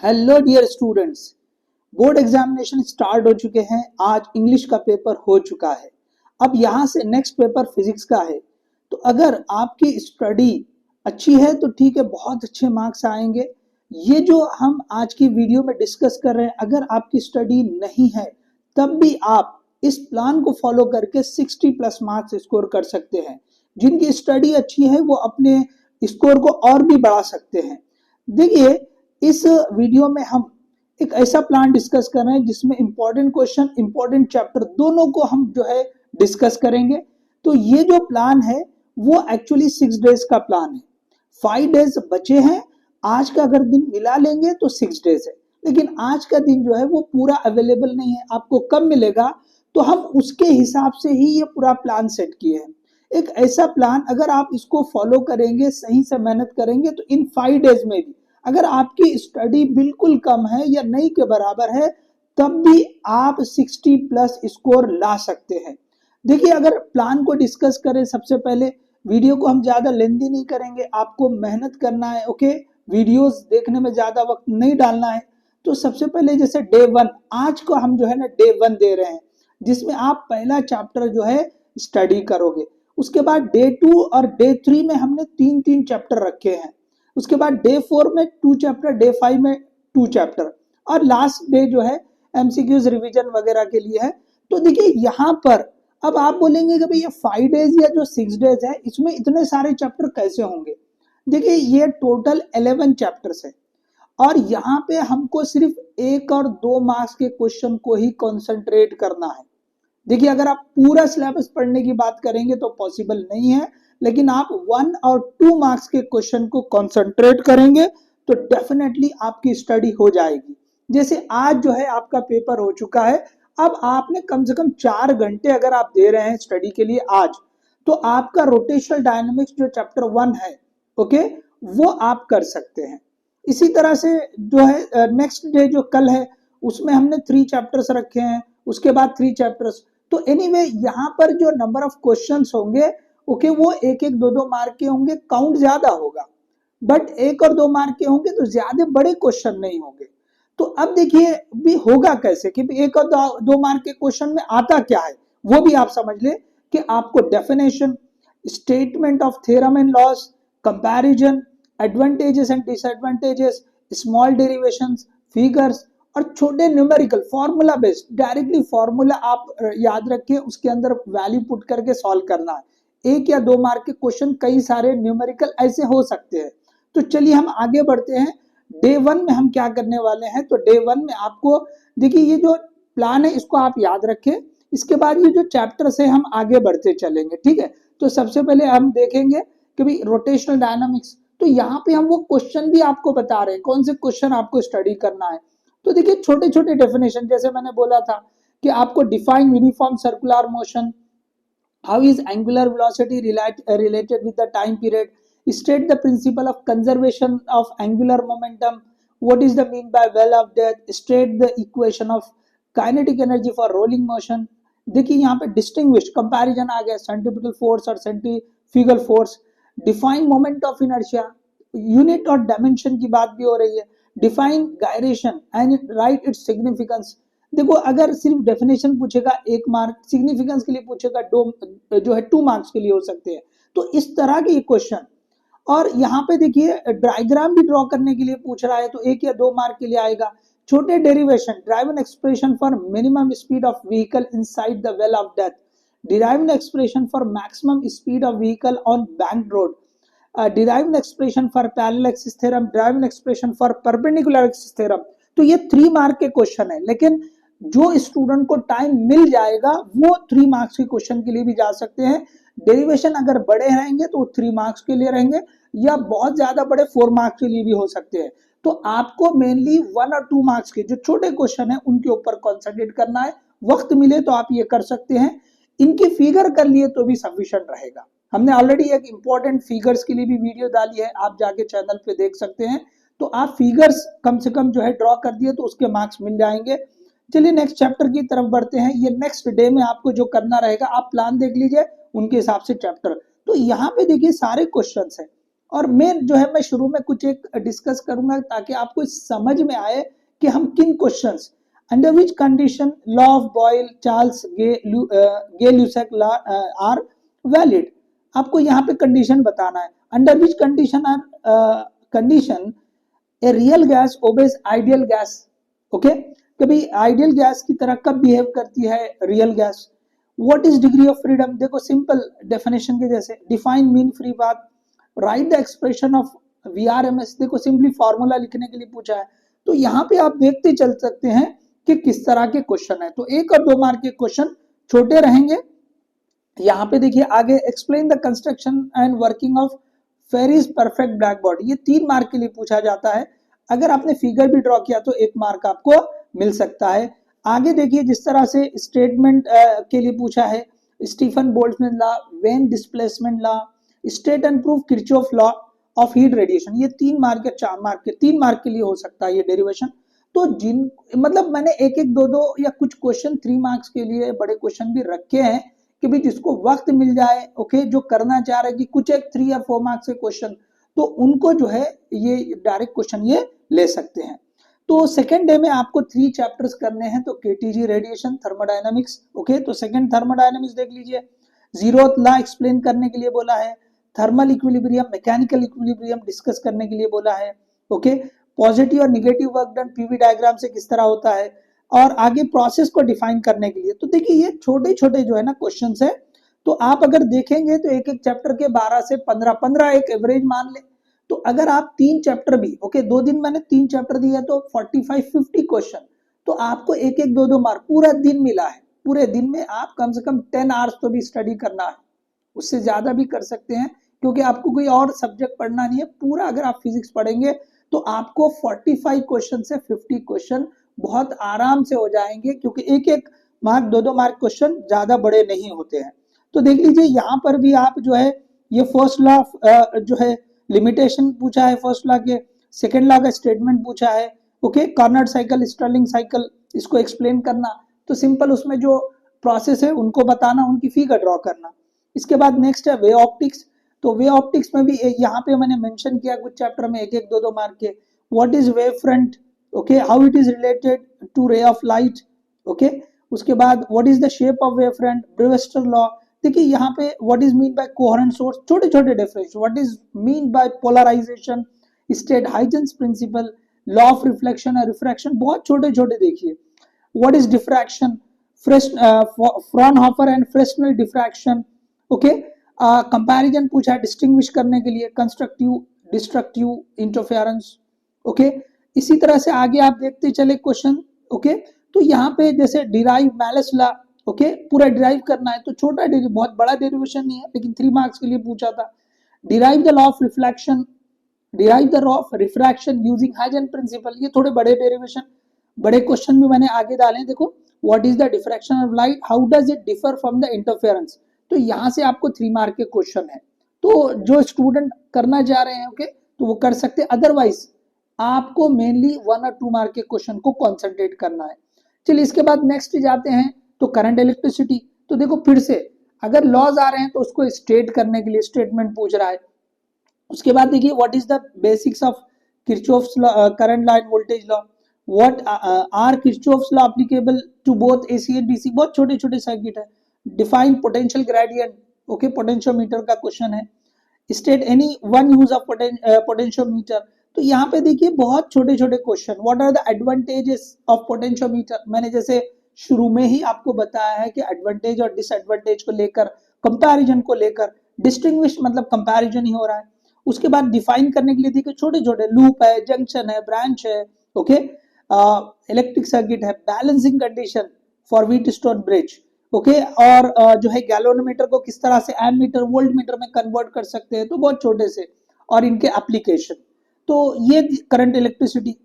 Hello dear students, board examination start हो चुके हैं। आज इंग्लिश का पेपर हो चुका है। अब यहाँ से नेक्स्ट पेपर फिजिक्स का है। तो अगर आपकी स्टडी अच्छी है तो ठीक है, बहुत अच्छे मार्क्स आएंगे। ये जो हम आज की वीडियो में डिस्कस कर रहे हैं, अगर आपकी स्टडी नहीं है तब भी आप इस प्लान को फॉलो करके 60 प्लस मार्क्स स्कोर कर सकते हैं। जिनकी स्टडी अच्छी है वो अपने स्कोर को और भी बढ़ा सकते हैं। देखिए, इस वीडियो में हम एक ऐसा प्लान डिस्कस कर रहे हैं जिसमें इंपॉर्टेंट क्वेश्चन, इंपॉर्टेंट चैप्टर दोनों को हम जो है डिस्कस करेंगे। तो ये जो प्लान है वो एक्चुअली 6 डेज का प्लान है। 5 डेज बचे हैं। आज का अगर दिन मिला लेंगे तो 6 डेज है, लेकिन आज का दिन जो है वो पूरा अवेलेबल नहीं है। आपको कब मिलेगा तो हम उसके हिसाब से ही ये पूरा प्लान सेट किए हैं। एक ऐसा प्लान अगर आप इसको फॉलो करेंगे, सही से मेहनत करेंगे, तो इन 5 डेज में भी अगर आपकी स्टडी बिल्कुल कम है या नहीं के बराबर है तब भी आप 60 प्लस स्कोर ला सकते हैं। देखिए, अगर प्लान को डिस्कस करें, सबसे पहले वीडियो को हम ज्यादा लेंदी नहीं करेंगे, आपको मेहनत करना है। ओके, वीडियोस देखने में ज्यादा वक्त नहीं डालना है। तो सबसे पहले जैसे डे 1, आज को हम जो है ना डे 1 दे रहे हैं, जिसमें आप पहला चैप्टर जो है स्टडी करोगे। उसके बाद डे 2 और डे 3 में हमने 3-3 चैप्टर रखे हैं। उसके बाद डे 4 में 2 चैप्टर, डे 5 में 2 चैप्टर, और लास्ट डे जो है एमसीक्यूज रिवीजन वगैरह के लिए है। तो देखिए, यहाँ पर अब आप बोलेंगे कि भाई ये 5 डेज या जो 6 डेज है इसमें इतने सारे चैप्टर कैसे होंगे। देखिए, ये टोटल 11 चैप्टर्स है और यहाँ पे हमको सिर्फ 1 और 2 मार्क्स के क्वेश्चन को ही कॉन्सेंट्रेट करना है। देखिए, अगर आप पूरा सिलेबस पढ़ने की बात करेंगे तो पॉसिबल नहीं है, लेकिन आप 1 और 2 मार्क्स के क्वेश्चन को कंसंट्रेट करेंगे तो डेफिनेटली आपकी स्टडी हो जाएगी। जैसे आज जो है आपका पेपर हो चुका है, अब आपने कम से कम 4 घंटे अगर आप दे रहे हैं स्टडी के लिए आज, तो आपका रोटेशनल डायनामिक्स जो चैप्टर 1 है, ओके, वो आप कर सकते हैं। इसी तरह से जो है नेक्स्ट डे जो कल है उसमें हमने 3 चैप्टर्स रखे हैं, उसके बाद 3 चैप्टर्स। तो एनीवे यहाँ पर जो नंबर ऑफ क्वेश्चंस होंगे, ओके, वो 1-1, 2-2 मार्क के होंगे, काउंट ज्यादा होगा, बट 1 और 2 मार्क के होंगे तो ज्यादा बड़े क्वेश्चन नहीं होंगे। तो अब देखिए भी होगा कैसे कि 1 और 2 मार्क के क्वेश्चन में आता क्या है, वो भी आप समझ ले कि आपको definition, statement of theorem and loss, comparison, advantages and disadvantages, small derivations, figures और छोटे numerical formula based, directly formula आप याद रखें, उसके अंदर वैल्यू पुट करके सॉल्व करना है। 1 या 2 मार्क के क्वेश्चन कई सारे न्यूमेरिकल ऐसे हो सकते हैं। तो चलिए हम आगे बढ़ते हैं। डे 1 में हम क्या करने वाले हैं, तो डे 1 में आपको देखिए ये जो प्लान है इसको आप याद रखें। इसके बाद ये जो चैप्टर्स है हम आगे बढ़ते चलेंगे, ठीक है। तो सबसे पहले हम देखेंगे कि भाई रोटेशनल डायनामिक्स, तो यहाँ पे हम वो क्वेश्चन भी आपको बता रहे हैं कौन से क्वेश्चन आपको स्टडी करना है। तो देखिए, छोटे छोटे डेफिनेशन, जैसे मैंने बोला था कि आपको define uniform circular motion, how is angular velocity related with the time period, state the principle of conservation of angular momentum, what is the mean by well of death, state the equation of kinetic energy for rolling motion। देखिए यहाँ पे distinguish comparison आ गया, centripetal force और centrifugal force, define moment of inertia, unit और dimension की बात भी हो रही है, define gyration and right its significance. देखो, अगर सिर्फ डेफिनेशन पूछेगा 1 मार्क, सिग्निफिकेंस के लिए पूछेगा 2 जो है 2 मार्क्स के लिए हो सकते हैं। तो इस तरह के क्वेश्चन, और यहाँ पे देखिए डायग्राम भी ड्रॉ करने के लिए पूछ रहा है तो 1 या 2 मार्क के लिए आएगा। छोटे derivation, drive N expression for minimum speed of vehicle inside the well of death, derive an expression for maximum speed of vehicle on banked road, derive an expression for parallel axis theorem, derive an expression for perpendicular axis theorem। तो ये 3 mark के question है, लेकिन जो student को time मिल जाएगा वो 3 marks के क्वेश्चन के लिए भी जा सकते हैं। डेरिवेशन अगर बड़े रहेंगे तो 3 मार्क्स के लिए रहेंगे, या बहुत ज्यादा बड़े 4 मार्क्स के लिए भी हो सकते हैं। तो आपको मेनली 1 और 2 मार्क्स के जो छोटे क्वेश्चन है उनके ऊपर कॉन्सेंट्रेट करना है। वक्त मिले तो आप ये कर सकते हैं, इनकी फिगर कर लिए तो भी सफिशिएंट रहेगा। हमने ऑलरेडी एक इंपॉर्टेंट फिगर्स के लिए भी वीडियो डाली है, आप जाके चैनल पे देख सकते हैं। तो आप फिगर्स कम से कम जो है ड्रॉ कर दिए तो उसके मार्क्स मिल जाएंगे। चलिए नेक्स्ट चैप्टर की तरफ बढ़ते हैं। ये नेक्स्ट डे में आपको जो करना रहेगा, आप प्लान देख लीजिए, उनके हिसाब से चैप्टर। तो यहाँ पे देखिए सारे क्वेश्चंस हैं, और मेन जो है मैं शुरू में कुछ एक डिस्कस करूंगा ताकि आपको समझ में आए कि हम किन questions, under which condition law of Boyle Charles Gay Lussac law are valid. आपको यहाँ पे कंडीशन बताना है, under which condition are condition a real gas obeys ideal gas. Okay, कभी आइडियल गैस की तरह कब बिहेव करती है real gas. What is degree of freedom, देखो सिंपल डेफिनेशन के जैसे, define mean free path, right the expression of VRMS, देखो सिंपली फॉर्मूला लिखने के लिए पूछा है। तो यहाँ पे आप देखते चल सकते हैं कि किस तरह के क्वेश्चन है। तो 1 और 2 मार्क के क्वेश्चन छोटे रहेंगे। यहाँ पे देखिए आगे, explain the construction and working of Ferry's perfect black body, ये 3 मार्क के लिए पूछा जाता है। अगर आपने फिगर भी ड्रॉ किया तो 1 मार्क आपको मिल सकता है। आगे देखिए जिस तरह से स्टेटमेंट के लिए पूछा है, Stefan Boltzmann law, when displacement law, state and proof Kirchhoff law of heat radiation, ये 3 मार्क या 4 मार्क के, 3 मार्क के लिए हो सकता है ये डेरिवेशन। तो जिन मतलब मैंने 1-1 2-2 या कुछ क्वेश्चन 3 मार्क्स के लिए बड़े क्वेश्चन भी रखे हैं कि भाई जिसको वक्त मिल जाए, ओके, जो करना चाह रहे कि कुछ एक 3 या 4 मार्क्स के क्वेश्चन, तो उनको जो है ये डायरेक्ट क्वेश्चन ये ले सकते हैं। तो सेकेंड डे में आपको 3 चैप्टर्स करने हैं, तो केटीजी रेडिएशन, थर्मोडायनामिक्स, ओके, तो सेकेंड थर्मोडायनामिक्स देख लीजिए, जीरोथ लॉ एक्सप्लेन करने के लिए बोला है, thermal equilibrium, mechanical equilibrium discuss करने के लिए बोला है, ओके, पॉजिटिव और negative work done PV diagram से किस तरह होता है, और आगे प्रोसेस को डिफाइन करने के लिए। तो देखिए ये छोटे छोटे जो है ना क्वेश्चंस है, तो आप अगर देखेंगे तो एक एक चैप्टर के 12 से 15 एक एवरेज मान ले। तो अगर आप 3 चैप्टर भी, ओके, 2 दिन मैंने 3 चैप्टर दिया तो 45-50 क्वेश्चन, तो आपको 1-1 2-2 मार्क पूरा दिन मिला है। पूरे दिन में आप कम से कम 10 आवर्स तो भी स्टडी करना है, उससे ज्यादा भी कर सकते हैं क्योंकि आपको कोई और सब्जेक्ट पढ़ना नहीं है। पूरा अगर आप फिजिक्स पढ़ेंगे तो आपको 45 क्वेश्चन से 50 क्वेश्चन बहुत आराम से हो जाएंगे, क्योंकि 1-1 मार्क 2-2 मार्क क्वेश्चन ज्यादा बड़े नहीं होते हैं। तो देख लीजिए यहाँ पर भी आप जो है ये फर्स्ट लॉ जो है लिमिटेशन पूछा है फर्स्ट लॉ के, सेकेंड लॉ का स्टेटमेंट पूछा है, okay, Carnot cycle, Stirling cycle, इसको एक्सप्लेन करना। तो सिंपल उसमें जो प्रोसेस है उनको बताना, उनकी फिगर ड्रॉ करना। इसके बाद नेक्स्ट है वे ऑप्टिक्स। तो वे ऑप्टिक्स में भी यहाँ पे मैंने मेंशन किया कुछ चैप्टर में 1-1 2-2 मार्क के, what is wave front, okay, how it is related to ray of light, okay, उसके बाद what is the shape of wave front, Brewster law. देखिए यहाँ पे what is mean by coherent source, छोटे छोटे difference, what is mean by polarization, state Huygens principle, law of reflection और refraction, बहुत छोटे छोटे। देखिए what is diffraction, Fraunhofer and Fresnel diffraction, okay, comparison पूछा है डिस्टिंग्विश करने के लिए, कंस्ट्रक्टिव डिस्ट्रक्टिव इंटरफेरेंस, ओके। इसी तरह से आगे आप देखते चले क्वेश्चन, ओके। तो यहाँ पे जैसे डिराइव मैलेस लॉ, ओके, पूरा डिराइव करना है, तो छोटा बहुत बड़ा डेरिवेशन नहीं है लेकिन 3 मार्क्स के लिए पूछा था। Derive the law of reflection, derive the law of refraction using Huygens principle, ये थोड़े बड़े डेरिवेशन, बड़े क्वेश्चन भी मैंने आगे डाले। देखो what is the diffraction of light, how does it differ from the interference, तो यहाँ से आपको 3 मार्क के क्वेश्चन है। तो जो स्टूडेंट करना चाह रहे हैं, ओके, तो वो कर सकते हैं, अदरवाइज आपको मेनली 1 और 2 मार्क के क्वेश्चन को कॉन्सेंट्रेट करना है। चलिए इसके बाद नेक्स्ट जाते हैं, तो करंट इलेक्ट्रिसिटी। तो देखो फिर से अगर लॉज आ रहे हैं तो उसको स्टेट करने के लिए स्टेटमेंट पूछ रहा है। उसके बाद देखिए what is the basics of Kirchhoff's current law and voltage law, what are Kirchhoff's law applicable to both AC and DC, बहुत छोटे छोटे सर्किट है। Define potential gradient, okay, potentiometer का क्वेश्चन है। State any one use of potentiometer, तो यहाँ पे देखिए बहुत छोटे छोटे question. What are the advantages of potentiometer, मैंने जैसे शुरू में ही आपको बताया है कि एडवांटेज और डिसएडवांटेज को लेकर, कंपैरिजन को लेकर, डिस्टिंग्विश मतलब कंपैरिजन ही हो रहा है। उसके बाद डिफाइन करने के लिए देखिए छोटे छोटे लूप है, जंक्शन है, ब्रांच है, ओके, इलेक्ट्रिक सर्किट है, balancing condition for Wheatstone bridge, okay, और जो है गैल्वेनोमीटर को किस तरह से एमीटर वोल्ट मीटर में कन्वर्ट कर सकते हैं, तो बहुत छोटे से, और इनके एप्लीकेशन। तो ये करंट इलेक्ट्रिसिटी।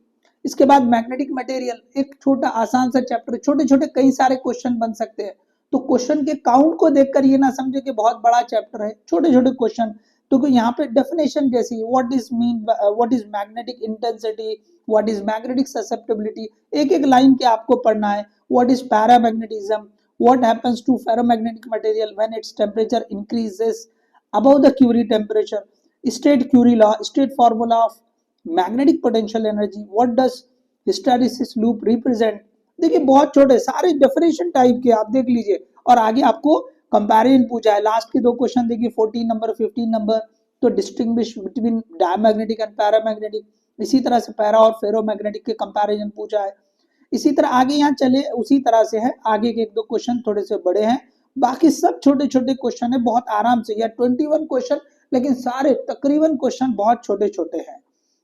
इसके बाद मैग्नेटिक मटेरियल, एक छोटा आसान सा चैप्टर, छोटे छोटे कई सारे क्वेश्चन बन सकते हैं। तो क्वेश्चन के काउंट को देखकर ये ना समझे कि बहुत बड़ा चैप्टर है, छोटे छोटे क्वेश्चन। तो यहाँ पे डेफिनेशन जैसी what is mean, what is magnetic intensity, what is magnetic susceptibility, एक एक लाइन के आपको पढ़ना है। What is paramagnetism, what happens to ferromagnetic material when its temperature increases above the Curie temperature, state Curie law, state formula of magnetic potential energy, what does hysteresis loop represent. देखिए बहुत छोटे सारे definition type के आप देख लीजिए, और आगे आपको कंपैरिजन पूछा है। लास्ट के दो क्वेश्चन देखिए 14 नंबर 15 नंबर, तो distinguish between diamagnetic and paramagnetic, इसी तरह से पैरा और फेरोमैग्नेटिक के कंपैरिजन पूछा है। इसी तरह आगे यहाँ चले उसी तरह से है, आगे के एक दो क्वेश्चन थोड़े से बड़े हैं, बाकी सब छोटे छोटे क्वेश्चन है, बहुत आराम से, या 21 क्वेश्चन, लेकिन सारे तकरीबन क्वेश्चन बहुत छोटे छोटे हैं।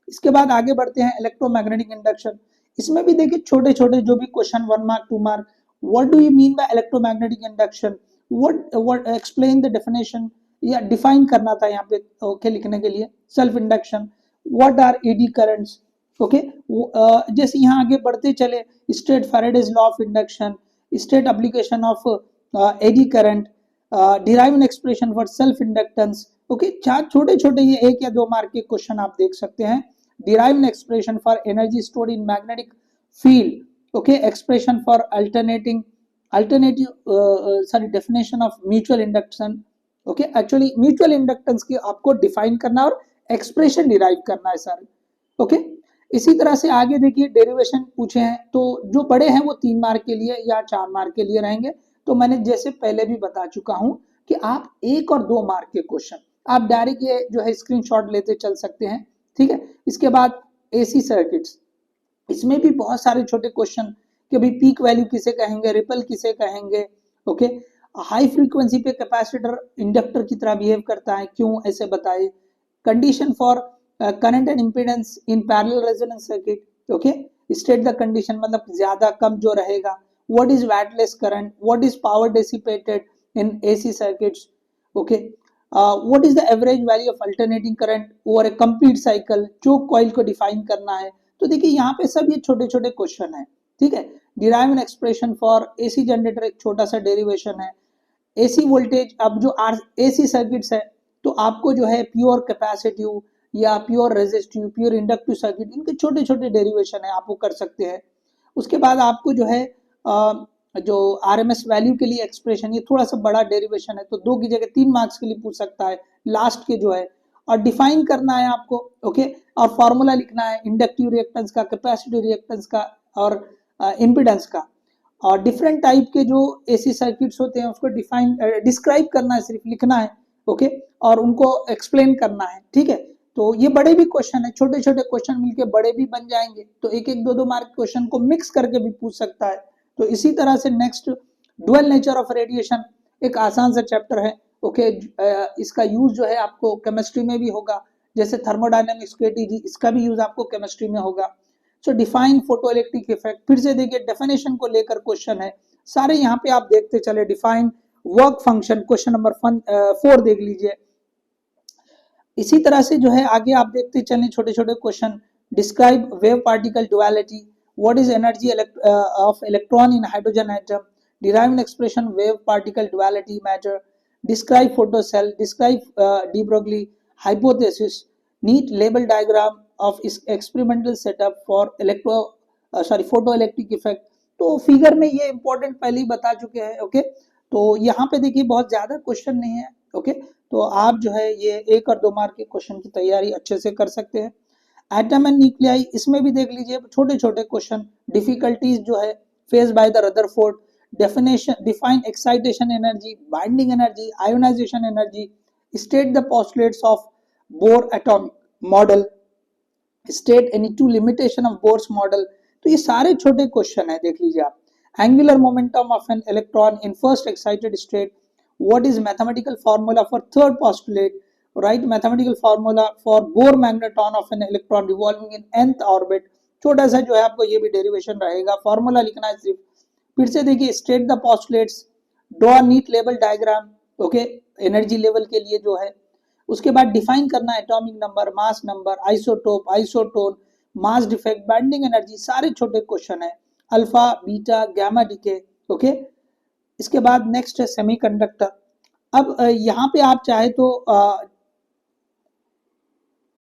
इसके बाद आगे बढ़ते हैं इलेक्ट्रोमैग्नेटिक इंडक्शन। इसमें भी देखिए छोटे छोटे जो भी question 1 mark 2 mark, what do you mean by electromagnetic induction, what explain the definition, या डिफाइन करना था यहाँ पे ओके लिखने के लिए। Self induction, what are eddy currents, okay. जैसे यहाँ आगे बढ़ते चले, state Faraday's law of induction, state application of eddy current, derive an expression for self inductance, okay. चार छोटे छोटे ये 1 या 2 मार्क के क्वेश्चन आप देख सकते हैं। Derive an expression for energy stored in magnetic field, okay. Expression for alternative definition of mutual induction, okay. Actually mutual inductance की आपको डिफाइन करना और एक्सप्रेशन डिराइव करना है सर, ओके। इसी तरह से आगे देखिए डेरिवेशन पूछे हैं, तो जो बड़े हैं वो 3 मार्क के लिए या 4 मार्क के लिए रहेंगे। तो मैंने जैसे पहले भी बता चुका हूं कि आप 1 और 2 मार्क के क्वेश्चन आप डायरेक्ट ये जो है स्क्रीनशॉट लेते चल सकते हैं, ठीक है। इसके बाद एसी सर्किट्स, इसमें भी बहुत सारे छोटे क्वेश्चन कि भाई पीक वैल्यू किसे कहेंगे, रिपल किसे कहेंगे, ओके। हाई फ्रीक्वेंसी पे कैपेसिटर इंडक्टर की तरह बिहेव करता है, क्यों ऐसे बताइए। Condition for current and impedance in parallel resonance circuit, okay. State the condition, मतलब ज्यादा कम जो रहेगा। What is wattless current, what is power dissipated in AC circuits, okay. What is the average value of alternating current over a complete cycle, choke coil को define करना है। तो देखिए यहाँ पे सब ये छोटे छोटे क्वेश्चन है, ठीक है। Derive an expression for AC generator, एक छोटा सा डेरिवेशन है। एसी वोल्टेज, अब जो एसी सर्किट्स है तो आपको जो है प्योर कैपेसिटिव या pure resistive, pure inductive circuit, इनके छोटे छोटे डेरिवेशन है, आप वो कर सकते हैं। उसके बाद आपको जो है जो आरएमएस वैल्यू के लिए एक्सप्रेशन, ये थोड़ा सा बड़ा डेरिवेशन है, तो 2 की जगह 3 मार्क्स के लिए पूछ सकता है लास्ट के जो है। और डिफाइन करना है आपको, ओके। और फॉर्मूला लिखना है इंडक्टिव रिएक्टेंस का, कैपेसिटिव रिएक्टेंस का, और इम्पीडेंस का। और डिफरेंट टाइप के जो एसी सर्किट्स होते हैं उसको डिस्क्राइब करना है, सिर्फ लिखना है, ओके। और उनको एक्सप्लेन करना है, ठीक है। तो ये बड़े भी क्वेश्चन है, छोटे छोटे क्वेश्चन मिलके बड़े भी बन जाएंगे, तो 1-1 2-2 मार्क क्वेश्चन को मिक्स करके भी पूछ सकता है। तो इसी तरह से next dual nature of radiation, एक आसान सा चैप्टर है, ओके। इसका यूज जो है आपको केमिस्ट्री में भी होगा, जैसे थर्मोडायनेमिक्स केटीजी, इसका भी यूज आपको केमिस्ट्री में होगा। सो डिफाइन फोटो इलेक्ट्रिक इफेक्ट, फिर से देखिए डेफिनेशन को लेकर क्वेश्चन है सारे, यहाँ पे आप देखते चले। Define work function, question number 4 देख लीजिए। इसी तरह से जो है आगे आप देखते चलें छोटे छोटे question. Describe wave particle duality, what is energy of electron in hydrogen atom, derive an expression wave particle duality matter, describe photocell, describe de Broglie hypothesis, neat label diagram of experimental setup for photo electric effect. तो figure में ये important पहले ही बता चुके हैं, okay. तो यहाँ पे देखिए बहुत ज्यादा क्वेश्चन नहीं है, ओके। तो आप जो है ये 1 और 2 मार्क के क्वेश्चन की तैयारी अच्छे से कर सकते हैं। एटम एंड न्यूक्लियाई, इसमें भी देख लीजिए छोटे छोटे क्वेश्चन। डिफिकल्टीज जो है face by the Rutherford, definition, define excitation energy, binding energy, ionisation energy, state the postulates of Bohr atomic model, state any 2 limitation of Bohr's model. तो ये सारे छोटे क्वेश्चन है, देख लीजिए आप। Angular momentum of an electron in first excited state, what is mathematical formula for third postulate, write mathematical formula for Bohr magneton of an electron revolving in nth orbit। छोटा सा जो है आपको ये भी डेरिवेशन रहेगा, फॉर्मूला लिखना है सिर्फ। फिर से देखिए state the postulates, draw neat level diagram, okay, energy level के लिए जो है। उसके बाद डिफाइन करना atomic number, mass number, isotope, isotone, mass defect, binding energy, सारे छोटे क्वेश्चन है। Alpha beta gamma decay, okay. इसके बाद नेक्स्ट है सेमीकंडक्टर। अब यहाँ पे आप चाहे तो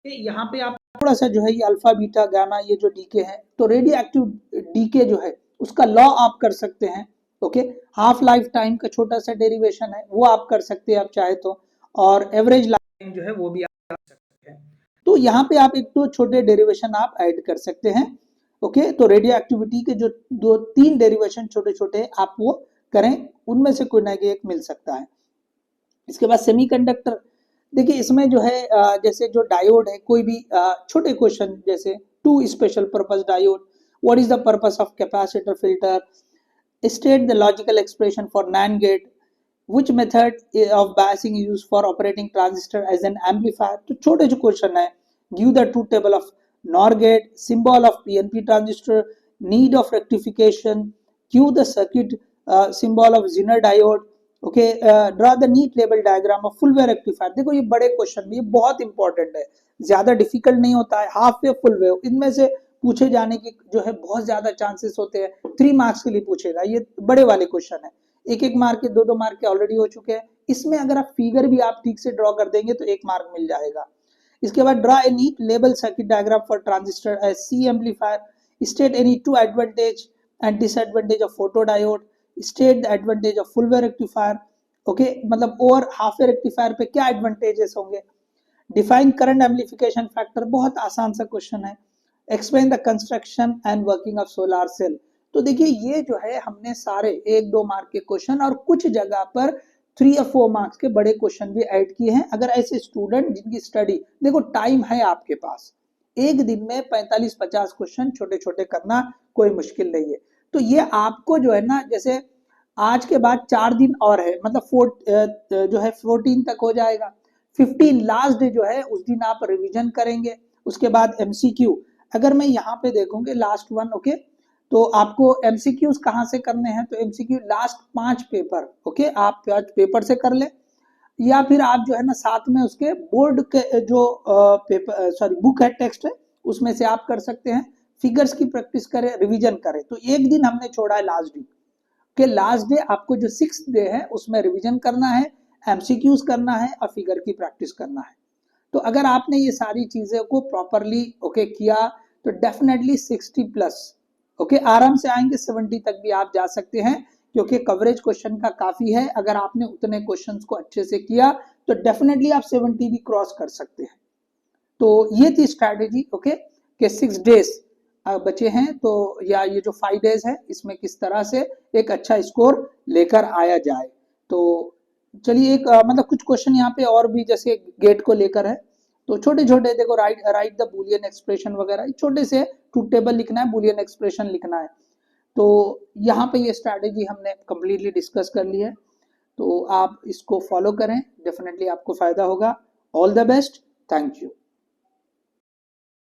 यहाँ पे आप थोड़ा सा जो है ये अल्फा बीटा गामा ये जो डीके है, तो रेडियो एक्टिव डीके जो है उसका लॉ आप कर सकते हैं, ओके। हाफ लाइफ टाइम का छोटा सा डेरिवेशन है वो आप कर सकते हैं आप चाहे तो, और एवरेज लाइफ टाइम जो है वो भी आप कर सकते हैं। तो यहाँ पे आप एक तो छोटे डेरिवेशन आप ऐड कर सकते हैं। ओके, तो रेडियो एक्टिविटी के जो 2-3 डेरिवेशन छोटे छोटे आप वो करें, उनमें से कोई ना कोई एक मिल सकता है। इसके बाद सेमीकंडक्टर, देखिए इसमें जो है जैसे जो डायोड है, कोई भी छोटे क्वेश्चन जैसे two special purpose diode, what is the purpose of capacitor filter, state the logical expression for NAND gate, which method of biasing is used for operating transistor as an amplifier। तो छोटे जो question है, give the truth table of NOR gate, symbol of PNP transistor, need of rectification, give the circuit symbol of Zener diode, okay, draw the neat level diagram of full wave rectifier. देखो ये बड़े question, ये बहुत important है, ज्यादा difficult नहीं होता है। हाफ वेव, फुल वेव, इनमें से पूछे जाने की जो है बहुत ज्यादा चांसेस होते हैं। 3 मार्क्स के लिए पूछेगा, ये बड़े वाले क्वेश्चन है। 1-1 मार्क के 2-2 मार्क के ऑलरेडी हो चुके हैं। इसमें अगर आप फिगर भी आप ठीक से ड्रॉ कर देंगे तो 1 मार्क मिल जाएगा। इसके बाद draw a neat label circuit diagram for transistor as C amplifier, state any 2 advantage and disadvantage of photo diode, state the advantage of full wave rectifier. Okay, मतलब ओवर हाफ वेव रेक्टिफायर पे क्या advantages होंगे। Define current amplification factor, बहुत आसान सा question है। Explain the construction and working of solar cell. तो देखिए ये जो है हमने सारे 1-2 मार्क के क्वेश्चन और कुछ जगह पर 3 या 4 मार्क्स के बड़े क्वेश्चन भी ऐड किए हैं। अगर ऐसे स्टूडेंट जिनकी स्टडी, देखो टाइम है आपके पास, एक दिन में 45-50 क्वेश्चन छोटे छोटे करना कोई मुश्किल नहीं है। तो ये आपको जो है ना, जैसे आज के बाद 4 दिन और है, मतलब जो है 14 तक हो जाएगा। 15 लास्ट डे जो है, उस दिन आप रिवीजन करेंगे। उसके बाद MCQ, अगर मैं यहाँ पे देखूंगे लास्ट वन, ओके, तो आपको MCQs कहाँ से करने हैं, तो MCQ लास्ट 5 पेपर, ओके, आप 5 पेपर से कर ले, या फिर आप जो है ना साथ में उसके बोर्ड के जो पेपर सॉरी बुक है, टेक्स्ट है, उसमें से आप कर सकते हैं। फिगर्स की प्रैक्टिस करें, रिवीजन करें। तो एक दिन हमने छोड़ा है लास्ट डे के, लास्ट डे आपको जो 6th डे है उसमें रिवीजन करना है, MCQs करना है और फिगर की प्रैक्टिस करना है। तो अगर आपने ये सारी चीजें को प्रॉपरली ओके किया तो डेफिनेटली 60 प्लस ओके आराम से आएंगे, 70 तक भी आप जा सकते हैं, क्योंकि कवरेज क्वेश्चन का काफी है। अगर आपने उतने क्वेश्चंस को अच्छे से किया तो डेफिनेटली आप 70 भी क्रॉस कर सकते हैं। तो ये थी स्ट्रैटेजी, ओके, कि 6 डेज बचे हैं, तो या ये जो 5 डेज है, इसमें किस तरह से एक अच्छा स्कोर लेकर आया जाए। तो चलिए एक मतलब कुछ क्वेश्चन यहाँ पे और भी जैसे गेट को लेकर है, तो छोटे छोटे देखो, राइट द बुलियन एक्सप्रेशन वगैरह, छोटे से ट्रूथ टेबल लिखना है, बुलियन एक्सप्रेशन लिखना है। तो यहाँ पे ये स्ट्रैटेजी हमने कंप्लीटली डिस्कस कर ली है, तो आप इसको फॉलो करें, डेफिनेटली आपको फायदा होगा। All the best, thank you.